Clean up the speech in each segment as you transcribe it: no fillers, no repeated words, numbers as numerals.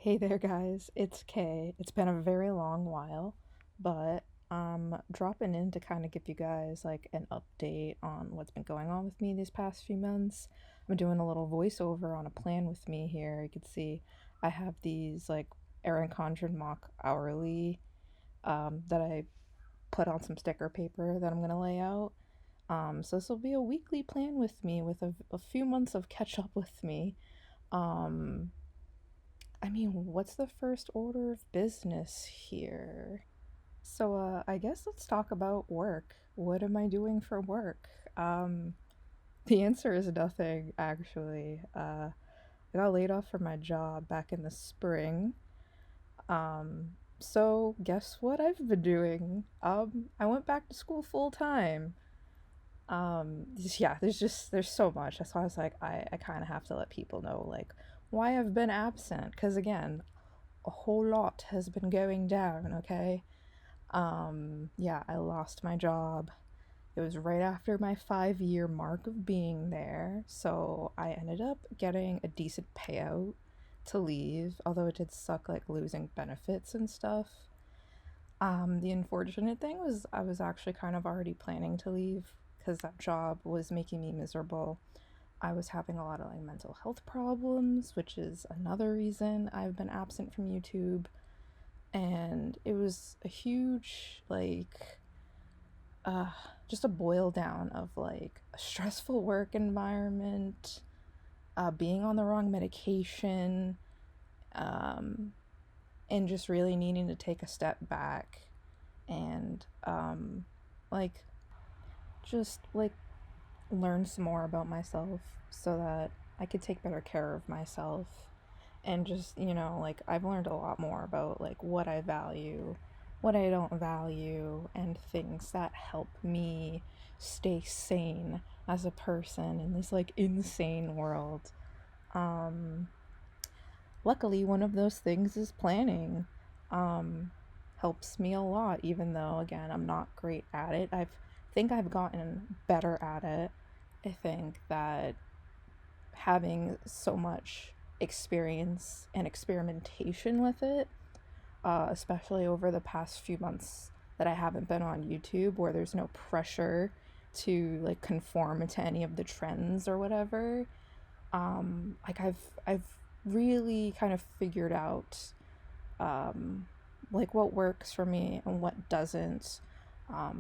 Hey there, guys. It's Kay. It's been a very long while, but I'm dropping in to kind of give you guys like an update on what's been going on with me these past few months. I'm doing a little voiceover on a plan with me here. You can see I have these like Erin Condren mock hourly that I put on some sticker paper that I'm gonna lay out. So this will be a weekly plan with me with a few months of catch up with me. Um, what's the first order of business here? I guess let's talk about work. What am I doing for work? Um, the answer is nothing, actually. I got laid off from my job back in the spring. So guess what I've been doing? I went back to school full time. Yeah, there's so much. That's why I was like, I kind of have to let people know like why I've been absent. Because again, a whole lot has been going down, okay? Yeah, I lost my job. It was right after my 5 year mark of being there, so I ended up getting a decent payout to leave, although it did suck like losing benefits and stuff. The unfortunate thing was I was actually kind of already planning to leave because that job was making me miserable. I was having a lot of like mental health problems, which is another reason I've been absent from YouTube. And it was a huge uh just a boil down of like a stressful work environment, being on the wrong medication, um and just really needing to take a step back and like just like learn some more about myself so that I could take better care of myself and just, like I've learned a lot more about like what I value, what I don't value, and things that help me stay sane as a person in this like insane world. Um Luckily one of those things is planning. Um Helps me a lot even though again I'm not great at it. I think I've gotten better at it. I think that having so much experience and experimentation with it, especially over the past few months that I haven't been on YouTube, where there's no pressure to like conform to any of the trends or whatever. I've really kind of figured out um, like what works for me and what doesn't.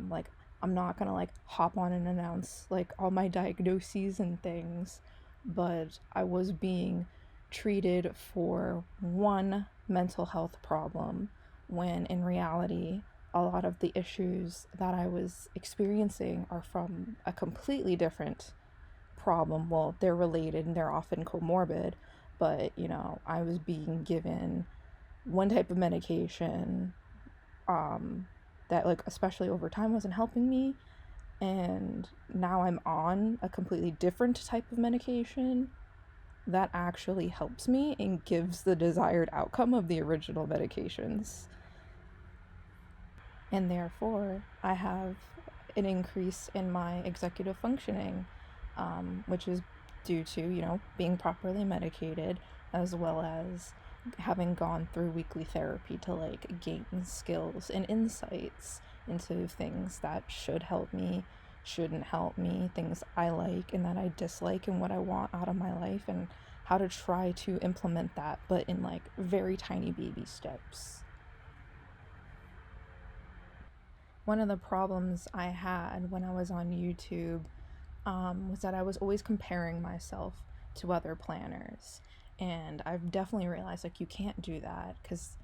Like I'm not gonna like hop on and announce like all my diagnoses and things, but I was being treated for one mental health problem when in reality a lot of the issues that I was experiencing are from a completely different problem. Well, they're related and they're often comorbid, but I was being given one type of medication um, that like especially over time wasn't helping me, and now I'm on a completely different type of medication that actually helps me and gives the desired outcome of the original medications, and therefore I have an increase in my executive functioning, which is due to being properly medicated, as well as having gone through weekly therapy to like gain skills and insights into things that should help me, shouldn't help me, things I like and that I dislike, and what I want out of my life, and how to try to implement that, but in like very tiny baby steps. One of the problems I had when I was on YouTube was that I was always comparing myself to other planners. And I've definitely realized like you can't do that because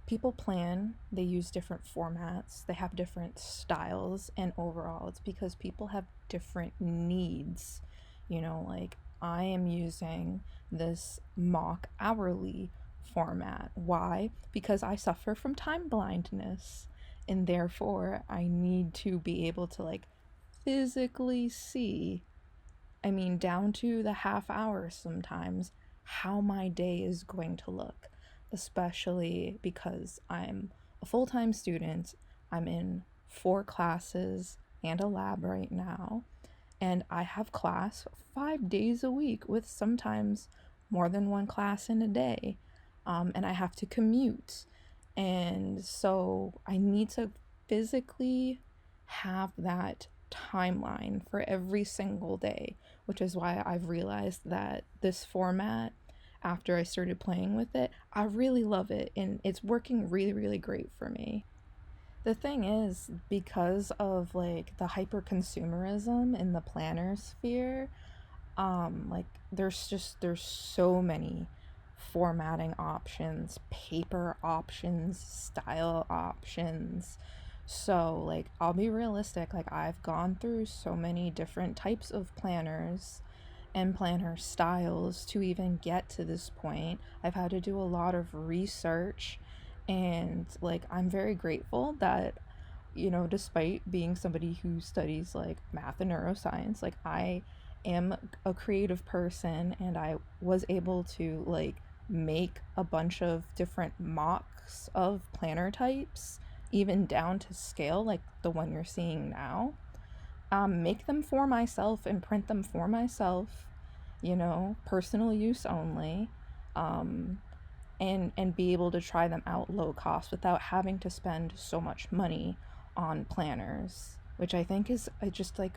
people plan, they use different formats, they have different styles, and overall it's because people have different needs. Like I am using this mock hourly format. Why? Because I suffer from time blindness, and therefore I need to be able to like physically see, down to the half hour sometimes, how my day is going to look, especially because I'm a full time student. I'm in 4 classes and a lab right now, and I have class 5 days a week with sometimes more than one class in a day. and I have to commute. And so I need to physically have that timeline for every single day, which is why I've realized that this format, after I started playing with it, I really love it and it's working really, really great for me. The thing is, because of like the hyper consumerism in the planner sphere, like there's so many formatting options, paper options, style options. So like I'll be realistic, like I've gone through so many different types of planners and planner styles to even get to this point. I've had to do a lot of research, and like I'm very grateful that, despite being somebody who studies like math and neuroscience, like I am a creative person and I was able to like make a bunch of different mocks of planner types, even down to scale, like the one you're seeing now. Make them for myself and print them for myself, personal use only. Um, and be able to try them out low cost without having to spend so much money on planners, which I think is just like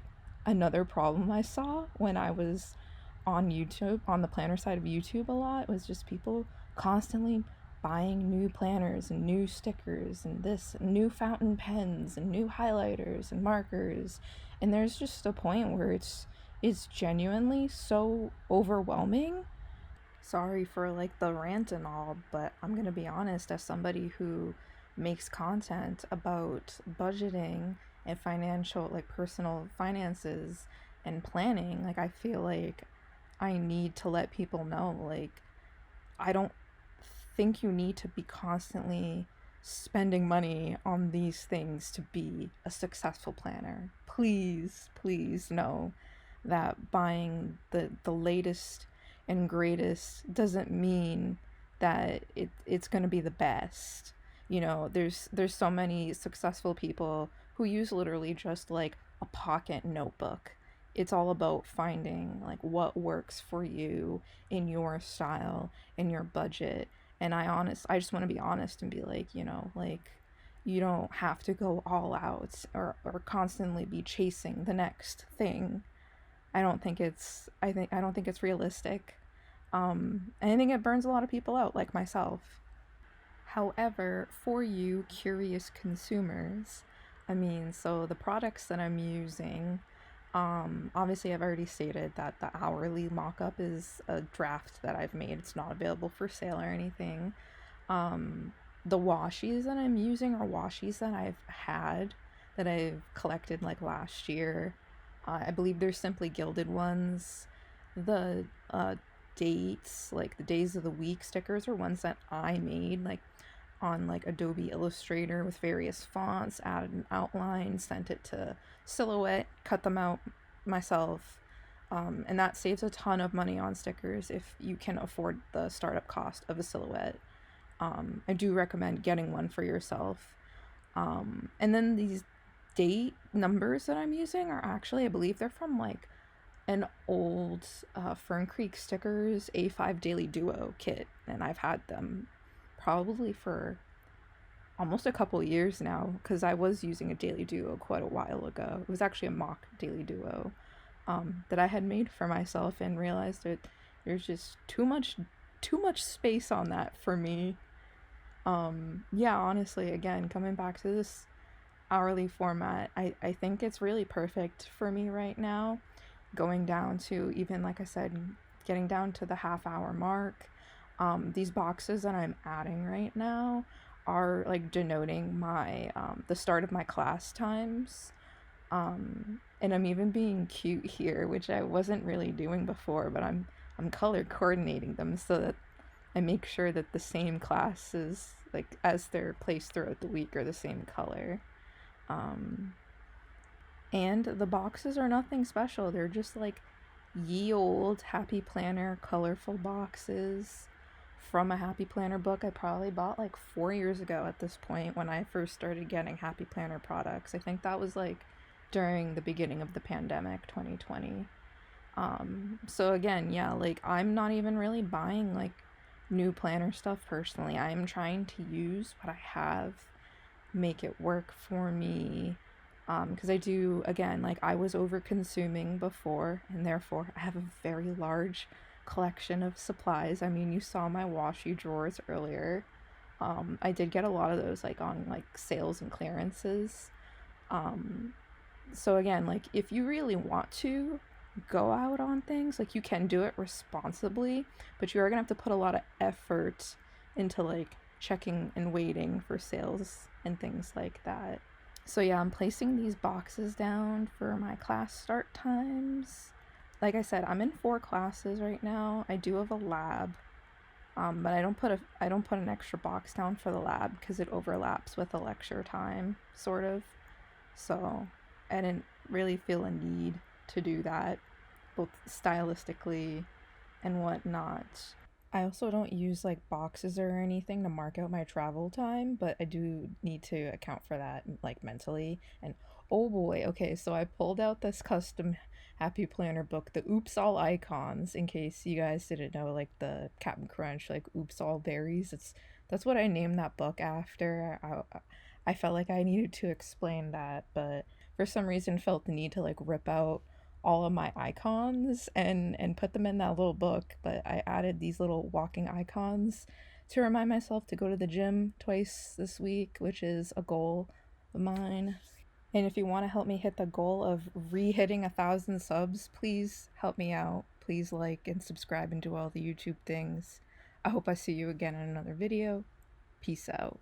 another problem I saw when I was on YouTube, on the planner side of YouTube a lot, was just people constantly buying new planners and new stickers and this new fountain pens and new highlighters and markers, and there's just a point where it's genuinely so overwhelming. Sorry for like the rant and all, but I'm gonna be honest, as somebody who makes content about budgeting and financial, like personal finances and planning, like I feel like I need to let people know, like, I don't think you need to be constantly spending money on these things to be a successful planner. Please, please know that buying the latest and greatest doesn't mean that it's going to be the best. There's so many successful people who use literally just like a pocket notebook. It's all about finding like what works for you in your style, in your budget. And I just want to be honest and be like, like you don't have to go all out or constantly be chasing the next thing. I don't think it's realistic. And I think it burns a lot of people out, like myself. However, for you curious consumers, I mean, so the products that I'm using, obviously I've already stated that the hourly mock-up is a draft that I've made. It's not available for sale or anything. The washies that I'm using are washies that that I've collected like last year. I believe they're simply gilded ones. The dates, like the days of the week stickers, are ones that I made, like on like Adobe Illustrator with various fonts, added an outline, sent it to Silhouette, cut them out myself. And that saves a ton of money on stickers if you can afford the startup cost of a Silhouette. I do recommend getting one for yourself. And then these date numbers that I'm using are actually, I believe they're from like an old Fern Creek Stickers A5 Daily Duo kit, and I've had them probably for almost a couple years now because I was using a Daily Duo quite a while ago. It was actually a mock Daily Duo that I had made for myself and realized that there's just too much space on that for me. Yeah, honestly, again, coming back to this hourly format, I think it's really perfect for me right now. Going down to, even like I said, getting down to the half hour mark. These boxes that I'm adding right now are like denoting my the start of my class times. And I'm even being cute here, which I wasn't really doing before, but I'm color coordinating them so that I make sure that the same classes, like as they're placed throughout the week, are the same color. Um, and the boxes are nothing special. They're just like ye old Happy Planner colorful boxes from a Happy Planner book I probably bought like 4 years ago at this point when I first started getting Happy Planner products. I think that was like during the beginning of the pandemic, 2020. So again, yeah, like I'm not even really buying like new planner stuff personally. I am trying to use what I have, make it work for me. Because I do, again, like I was over consuming before, and therefore I have a very large collection of supplies. I mean, you saw my washi drawers earlier. I did get a lot of those like on like sales and clearances. Um, so again, like if you really want to go out on things, like you can do it responsibly, but you are gonna have to put a lot of effort into like checking and waiting for sales and things like that. So yeah, I'm placing these boxes down for my class start times. Like I said, I'm in 4 classes right now. I do have a lab, but I don't put an extra box down for the lab because it overlaps with the lecture time, sort of. So I didn't really feel a need to do that, both stylistically and whatnot. I also don't use like boxes or anything to mark out my travel time, but I do need to account for that like mentally. And oh boy, okay, so I pulled out this custom Happy Planner book, the Oops All Icons, in case you guys didn't know, like the Captain Crunch, like Oops All Berries. That's what I named that book after. I felt like I needed to explain that, but for some reason felt the need to like rip out all of my icons and put them in that little book. But I added these little walking icons to remind myself to go to the gym twice this week, which is a goal of mine. And if you want to help me hit the goal of re-hitting 1,000 subs, please help me out. Please like and subscribe and do all the YouTube things. I hope I see you again in another video. Peace out.